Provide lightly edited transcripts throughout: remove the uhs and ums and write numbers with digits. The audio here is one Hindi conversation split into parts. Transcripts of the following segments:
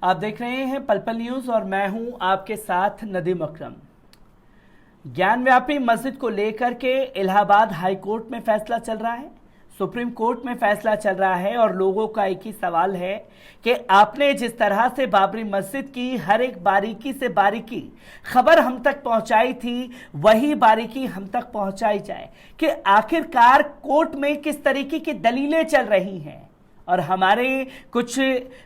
आप देख रहे हैं पल पल न्यूज और मैं हूं आपके साथ नदीम अकरम। ज्ञानव्यापी मस्जिद को लेकर के इलाहाबाद हाई कोर्ट में फैसला चल रहा है, सुप्रीम कोर्ट में फैसला चल रहा है और लोगों का एक ही सवाल है कि आपने जिस तरह से बाबरी मस्जिद की हर एक बारीकी से बारीकी खबर हम तक पहुंचाई थी, वही बारीकी हम तक पहुंचाई जाए कि आखिरकार कोर्ट में किस तरीके की दलीलें चल रही हैं। और हमारे कुछ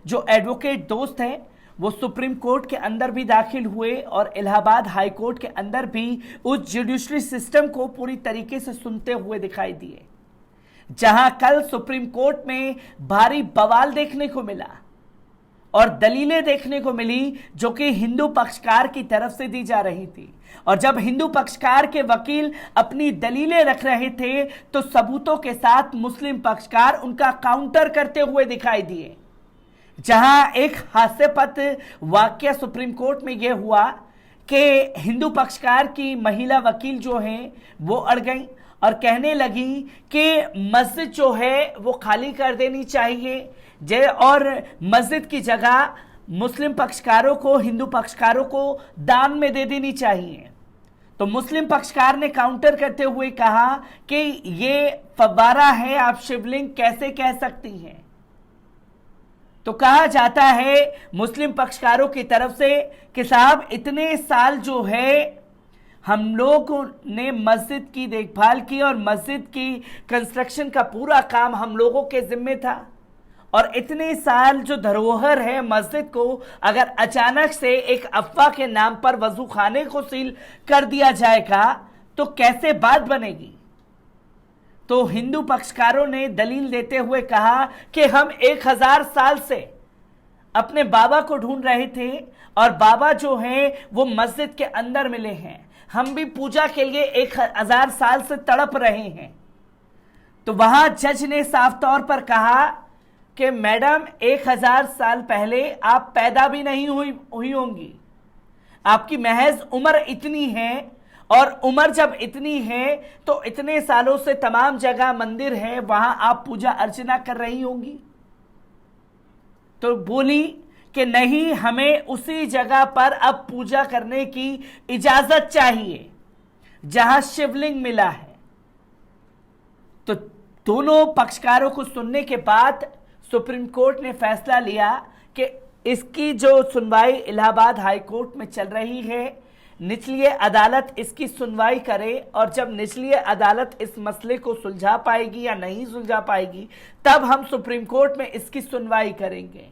जो एडवोकेट दोस्त हैं वो सुप्रीम कोर्ट के अंदर भी दाखिल हुए और इलाहाबाद हाई कोर्ट के अंदर भी उस जुडिशरी सिस्टम को पूरी तरीके से सुनते हुए दिखाई दिए। जहां कल सुप्रीम कोर्ट में भारी बवाल देखने को मिला और दलीलें देखने को मिली जो कि हिंदू पक्षकार की तरफ से दी जा रही थी। और जब हिंदू पक्षकार के वकील अपनी दलीलें रख रहे थे तो सबूतों के साथ मुस्लिम पक्षकार उनका काउंटर करते हुए दिखाई दिए। जहां एक हास्यास्पद वाकया सुप्रीम कोर्ट में यह हुआ कि हिंदू पक्षकार की महिला वकील जो हैं वो अड़ गई और कहने लगी कि मस्जिद जो है वो खाली कर देनी चाहिए और मस्जिद की जगह मुस्लिम पक्षकारों को, हिंदू पक्षकारों को दान में दे देनी चाहिए। तो मुस्लिम पक्षकार ने काउंटर करते हुए कहा कि ये फव्वारा है, आप शिवलिंग कैसे कह सकती हैं। तो कहा जाता है मुस्लिम पक्षकारों की तरफ से कि साहब इतने साल जो है हम लोगों ने मस्जिद की देखभाल की और मस्जिद की कंस्ट्रक्शन का पूरा काम हम लोगों के जिम्मे था, और इतने साल जो धरोहर है मस्जिद को अगर अचानक से एक अफवाह के नाम पर वजू खाने को सील कर दिया जाएगा तो कैसे बात बनेगी। तो हिंदू पक्षकारों ने दलील देते हुए कहा कि हम 1000 साल से अपने बाबा को ढूंढ रहे थे और बाबा जो हैं वो मस्जिद के अंदर मिले हैं, हम भी पूजा के लिए 1000 साल से तड़प रहे हैं। तो वहां जज ने साफ तौर पर कहा कि मैडम 1000 साल पहले आप पैदा भी नहीं हुई होंगी, आपकी महज उम्र इतनी है और उम्र जब इतनी है तो इतने सालों से तमाम जगह मंदिर है, वहां आप पूजा अर्चना कर रही होंगी। तो बोली कि नहीं, हमें उसी जगह पर अब पूजा करने की इजाजत चाहिए जहां शिवलिंग मिला है। तो दोनों पक्षकारों को सुनने के बाद सुप्रीम कोर्ट ने फैसला लिया कि इसकी जो सुनवाई इलाहाबाद हाई कोर्ट में चल रही है, निचली अदालत इसकी सुनवाई करे और जब निचली अदालत इस मसले को सुलझा पाएगी या नहीं सुलझा पाएगी तब हम सुप्रीम कोर्ट में इसकी सुनवाई करेंगे।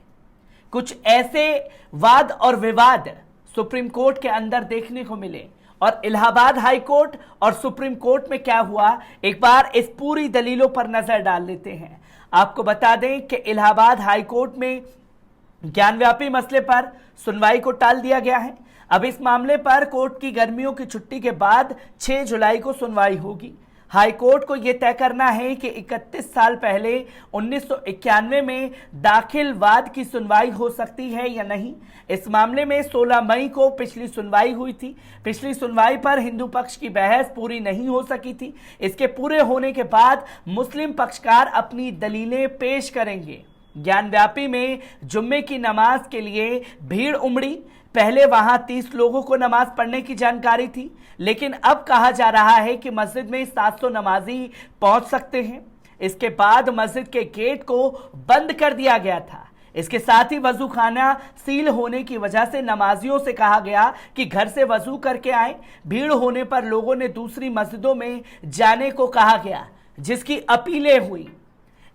कुछ ऐसे वाद और विवाद सुप्रीम कोर्ट के अंदर देखने को मिले और इलाहाबाद हाई कोर्ट और सुप्रीम कोर्ट में क्या हुआ, एक बार इस पूरी दलीलों पर नजर डाल लेते हैं। आपको बता दें कि इलाहाबाद हाई कोर्ट में ज्ञानव्यापी मसले पर सुनवाई को टाल दिया गया है। अब इस मामले पर कोर्ट की गर्मियों की छुट्टी के बाद 6 जुलाई को सुनवाई होगी। हाई कोर्ट को यह तय करना है कि 31 साल पहले 1991 में दाखिल वाद की सुनवाई हो सकती है या नहीं। इस मामले में 16 मई को पिछली सुनवाई हुई थी। पिछली सुनवाई पर हिंदू पक्ष की बहस पूरी नहीं हो सकी थी। इसके पूरे होने के बाद मुस्लिम पक्षकार अपनी दलीलें पेश करेंगे। ज्ञानव्यापी में जुम्मे की नमाज के लिए भीड़ उमड़ी। पहले वहां 30 लोगों को नमाज पढ़ने की जानकारी थी, लेकिन अब कहा जा रहा है कि मस्जिद में 700 नमाजी पहुंच सकते हैं। इसके बाद मस्जिद के गेट को बंद कर दिया गया था। इसके साथ ही वजू खाना सील होने की वजह से नमाजियों से कहा गया कि घर से वजू करके आए। भीड़ होने पर लोगों ने दूसरी मस्जिदों में जाने को कहा गया, जिसकी अपीलें हुई।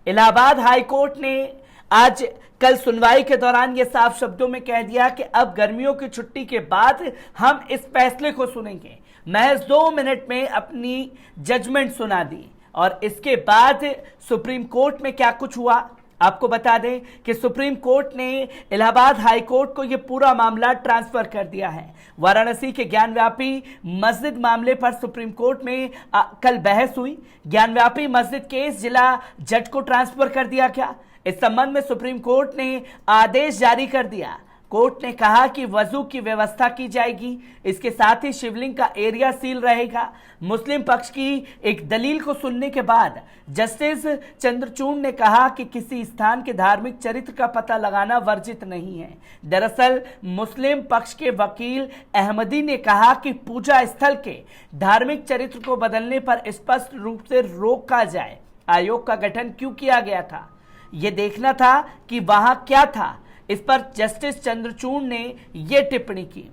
इलाहाबाद हाई कोर्ट ने आज कल सुनवाई के दौरान यह साफ शब्दों में कह दिया कि अब गर्मियों की छुट्टी के बाद हम इस फैसले को सुनेंगे। महज 2 मिनट में अपनी जजमेंट सुना दी। और इसके बाद सुप्रीम कोर्ट में क्या कुछ हुआ आपको बता दें कि सुप्रीम कोर्ट ने इलाहाबाद हाई कोर्ट को यह पूरा मामला ट्रांसफर कर दिया है। वाराणसी के ज्ञानव्यापी मस्जिद मामले पर सुप्रीम कोर्ट में कल बहस हुई। ज्ञानव्यापी मस्जिद केस जिला जज को ट्रांसफर कर दिया गया। इस संबंध में सुप्रीम कोर्ट ने आदेश जारी कर दिया। कोर्ट ने कहा कि वजू की व्यवस्था की जाएगी, इसके साथ ही शिवलिंग का एरिया सील रहेगा। मुस्लिम पक्ष की एक दलील को सुनने के बाद जस्टिस चंद्रचूड़ ने कहा कि किसी स्थान के धार्मिक चरित्र का पता लगाना वर्जित नहीं है। दरअसल मुस्लिम पक्ष के वकील अहमदी ने कहा कि पूजा स्थल के धार्मिक चरित्र को बदलने पर स्पष्ट रूप से रोका जाए। आयोग का गठन क्यों किया गया था, यह देखना था कि वहां क्या था। इस पर जस्टिस चंद्रचूड़ ने यह टिप्पणी की।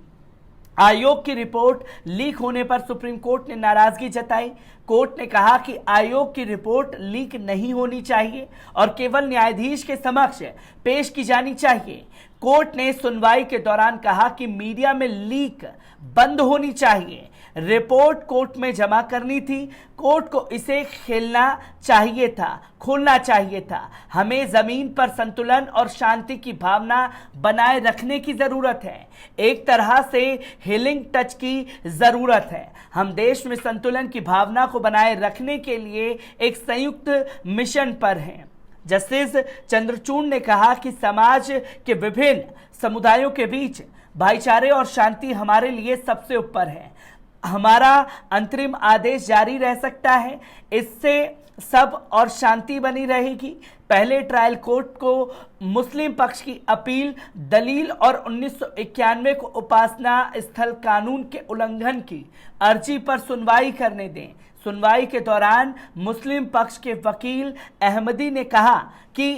आयोग की रिपोर्ट लीक होने पर सुप्रीम कोर्ट ने नाराजगी जताई। कोर्ट ने कहा कि आयोग की रिपोर्ट लीक नहीं होनी चाहिए और केवल न्यायाधीश के समक्ष पेश की जानी चाहिए। कोर्ट ने सुनवाई के दौरान कहा कि मीडिया में लीक बंद होनी चाहिए। रिपोर्ट कोर्ट में जमा करनी थी, कोर्ट को इसे खोलना चाहिए था। हमें जमीन पर संतुलन और शांति की भावना बनाए रखने की जरूरत है, एक तरह से हीलिंग टच की जरूरत है। हम देश में संतुलन की भावना को बनाए रखने के लिए एक संयुक्त मिशन पर हैं। जस्टिस चंद्रचूड़ ने कहा कि समाज के विभिन्न समुदायों के बीच भाईचारे और शांति हमारे लिए सबसे ऊपर है। हमारा अंतरिम आदेश जारी रह सकता है, इससे सब और शांति बनी रहेगी। पहले ट्रायल कोर्ट को मुस्लिम पक्ष की अपील, दलील और 1991 को उपासना स्थल कानून के उल्लंघन की अर्जी पर सुनवाई करने दें। सुनवाई के दौरान मुस्लिम पक्ष के वकील अहमदी ने कहा कि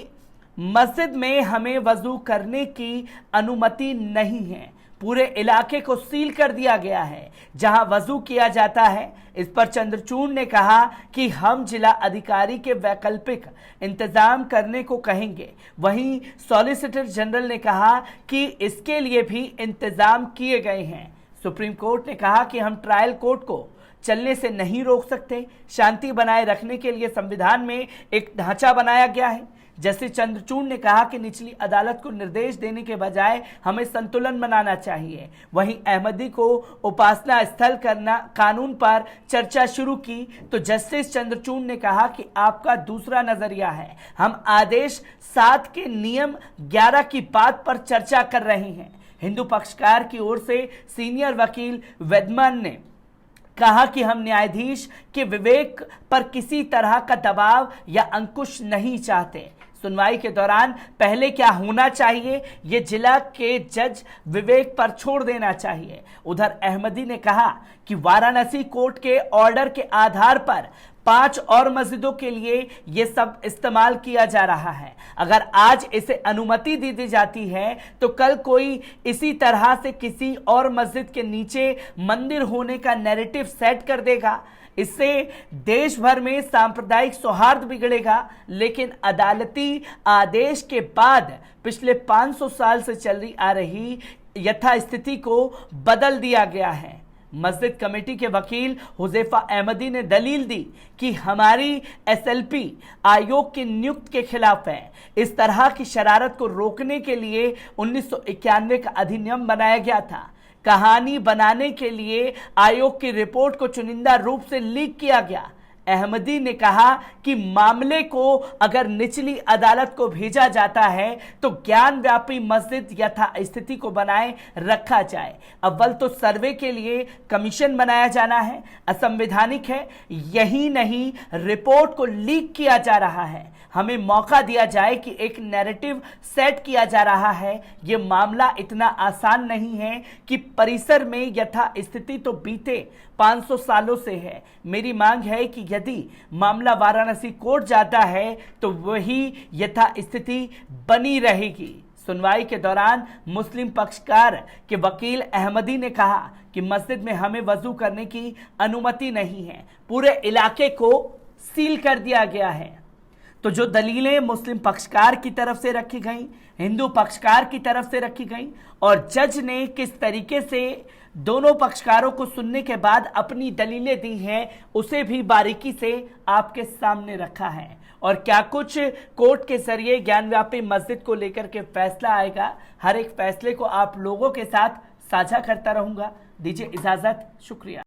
मस्जिद में हमें वजू करने की अनुमति नहीं है, पूरे इलाके को सील कर दिया गया है जहां वजू किया जाता है। इस पर चंद्रचूड़ ने कहा कि हम जिला अधिकारी के वैकल्पिक इंतजाम करने को कहेंगे। वहीं सॉलिसिटर जनरल ने कहा कि इसके लिए भी इंतजाम किए गए हैं। सुप्रीम कोर्ट ने कहा कि हम ट्रायल कोर्ट को चलने से नहीं रोक सकते, शांति बनाए रखने के लिए संविधान में एक ढांचा बनाया गया है। जस्टिस चंद्रचूड़ ने कहा कि निचली अदालत को निर्देश देने के बजाय हमें संतुलन बनाना चाहिए। वहीं अहमदी को उपासना स्थल करना कानून पर चर्चा शुरू की तो जस्टिस चंद्रचूड़ ने कहा कि आपका दूसरा नजरिया है, हम आदेश 7 के नियम 11 की बात पर चर्चा कर रहे हैं। हिंदू पक्षकार की ओर से सीनियर वकील वेदमान ने कहा कि हम न्यायाधीश के विवेक पर किसी तरह का दबाव या अंकुश नहीं चाहते। सुनवाई के दौरान पहले क्या होना चाहिए ये जिला के जज विवेक पर छोड़ देना चाहिए। उधर अहमदी ने कहा कि वाराणसी कोर्ट के ऑर्डर के आधार पर 5 और मस्जिदों के लिए ये सब इस्तेमाल किया जा रहा है। अगर आज इसे अनुमति दी जाती है तो कल कोई इसी तरह से किसी और मस्जिद के नीचे मंदिर होने का नैरेटिव सेट कर देगा। इससे देश भर में सांप्रदायिक सौहार्द बिगड़ेगा। लेकिन अदालती आदेश के बाद पिछले 500 साल से चली आ रही यथास्थिति को बदल दिया गया है। मस्जिद कमेटी के वकील हुजैफा अहमदी ने दलील दी कि हमारी एसएलपी आयोग की नियुक्त के खिलाफ है। इस तरह की शरारत को रोकने के लिए 1991 का अधिनियम बनाया गया था। कहानी बनाने के लिए आयोग की रिपोर्ट को चुनिंदा रूप से लीक किया गया। अहमदी ने कहा कि मामले को अगर निचली अदालत को भेजा जाता है तो ज्ञान व्यापी मस्जिद यथास्थिति को बनाए रखा जाए। अव्वल तो सर्वे के लिए कमीशन बनाया जाना है, असंवैधानिक है। यही नहीं, रिपोर्ट को लीक किया जा रहा है। हमें मौका दिया जाए कि एक नैरेटिव सेट किया जा रहा है। ये मामला इतना आसान नहीं है कि परिसर में यथास्थिति तो बीते 500 सालों से है। मेरी मांग है कि यदि मामला वाराणसी कोर्ट जाता है तो वही यथास्थिति बनी रहेगी। सुनवाई के दौरान मुस्लिम पक्षकार के वकील अहमदी ने कहा कि मस्जिद में हमें वजू करने की अनुमति नहीं है, पूरे इलाके को सील कर दिया गया है। तो जो दलीलें मुस्लिम पक्षकार की तरफ से रखी गई, हिंदू पक्षकार की तरफ से रखी गई और जज ने किस तरीके से दोनों पक्षकारों को सुनने के बाद अपनी दलीलें दी हैं, उसे भी बारीकी से आपके सामने रखा है। और क्या कुछ कोर्ट के जरिए ज्ञानव्यापी मस्जिद को लेकर के फैसला आएगा, हर एक फैसले को आप लोगों के साथ साझा करता रहूंगा। दीजिए इजाजत, शुक्रिया।